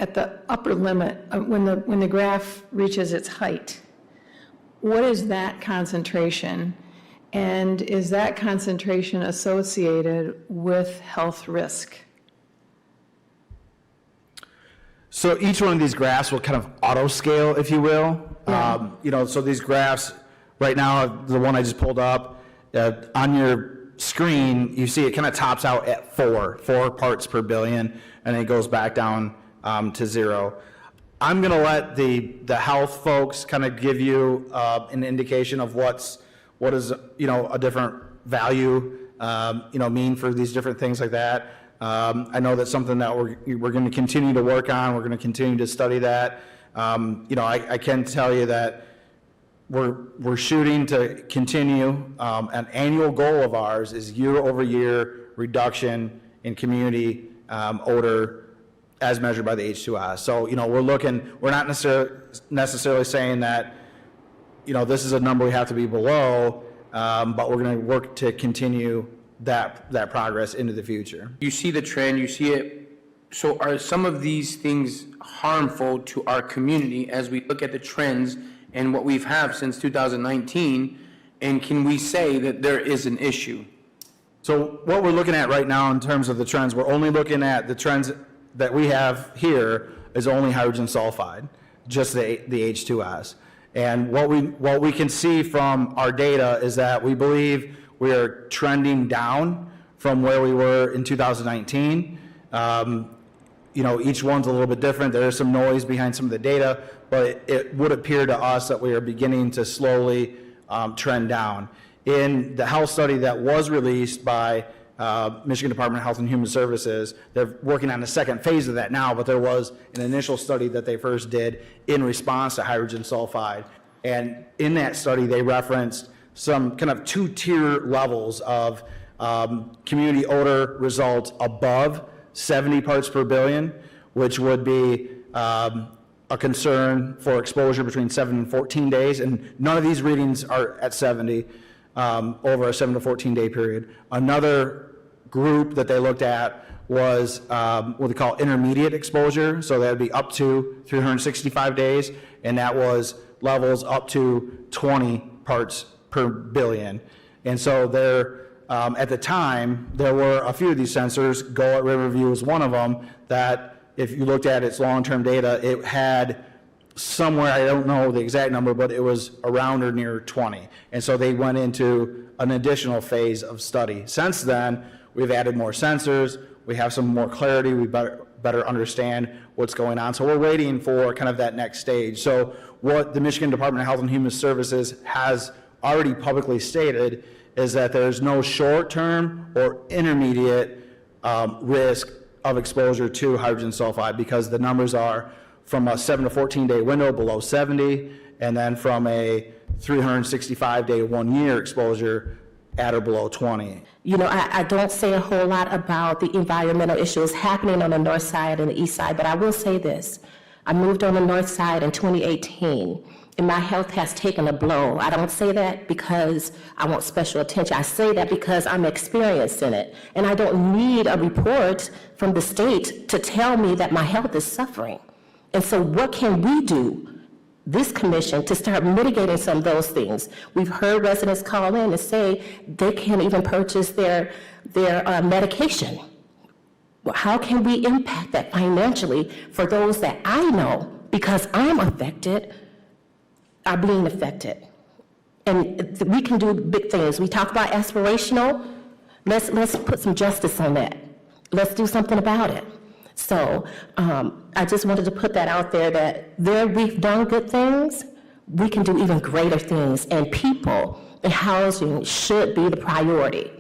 at the upper limit, when the graph reaches its height, what is that concentration? And is that concentration associated with health risk? So each one of these graphs will kind of auto scale, if you will. Yeah. So these graphs right now, the one I just pulled up, on your screen, you see it kind of tops out at 4 parts per billion, and it goes back down to 0. I'm going to let the health folks kind of give you an indication of what is a different value mean for these different things like that. I know that's something that we're going to continue to work on. We're going to continue to study that. I can tell you that we're shooting to continue. An annual goal of ours is year-over-year reduction in community odor as measured by the H2S. So we're not necessarily saying that this is a number we have to be below, but we're going to work to continue that progress into the future. You see the trend, you see it. So are some of these things harmful to our community as we look at the trends and what we've had since 2019? And can we say that there is an issue? So what we're looking at right now in terms of the trends, we're only looking at the trends that we have here is only hydrogen sulfide, just the H2S. And what we can see from our data is that we believe we are trending down from where we were in 2019. Each one's a little bit different. There is some noise behind some of the data, but it would appear to us that we are beginning to slowly trend down. In the health study that was released by Michigan Department of Health and Human Services, they're working on the second phase of that now, but there was an initial study that they first did in response to hydrogen sulfide. And in that study, they referenced some kind of 2-tier levels of community odor results above 70 parts per billion, which would be a concern for exposure between 7 and 14 days. And none of these readings are at 70 over a 7 to 14 day period. Another group that they looked at was what they call intermediate exposure. So that would be up to 365 days, and that was levels up to 20 parts per billion. And so there, at the time, there were a few of these sensors. Go at Riverview was one of them, that if you looked at its long-term data, it had somewhere, I don't know the exact number, but it was around or near 20. And so they went into an additional phase of study. Since then, we've added more sensors, we have some more clarity, we better understand what's going on. So we're waiting for kind of that next stage. So what the Michigan Department of Health and Human Services has already publicly stated is that there's no short-term or intermediate risk of exposure to hydrogen sulfide, because the numbers are from a 7 to 14 day window below 70, and then from a 365 day 1 year exposure at or below 20. I don't say a whole lot about the environmental issues happening on the north side and the east side, but I will say this. I moved on the north side in 2018, and my health has taken a blow. I don't say that because I want special attention. I say that because I'm experienced in it, and I don't need a report from the state to tell me that my health is suffering. And so what can we do, this commission, to start mitigating some of those things? We've heard residents call in and say they can't even purchase their medication. Well, how can we impact that financially for those that I know, because I'm affected, are being affected? And we can do big things. We talk about aspirational. Let's put some justice on that. Let's do something about it. So I just wanted to put that out there, that we've done good things, we can do even greater things, and people and housing should be the priority.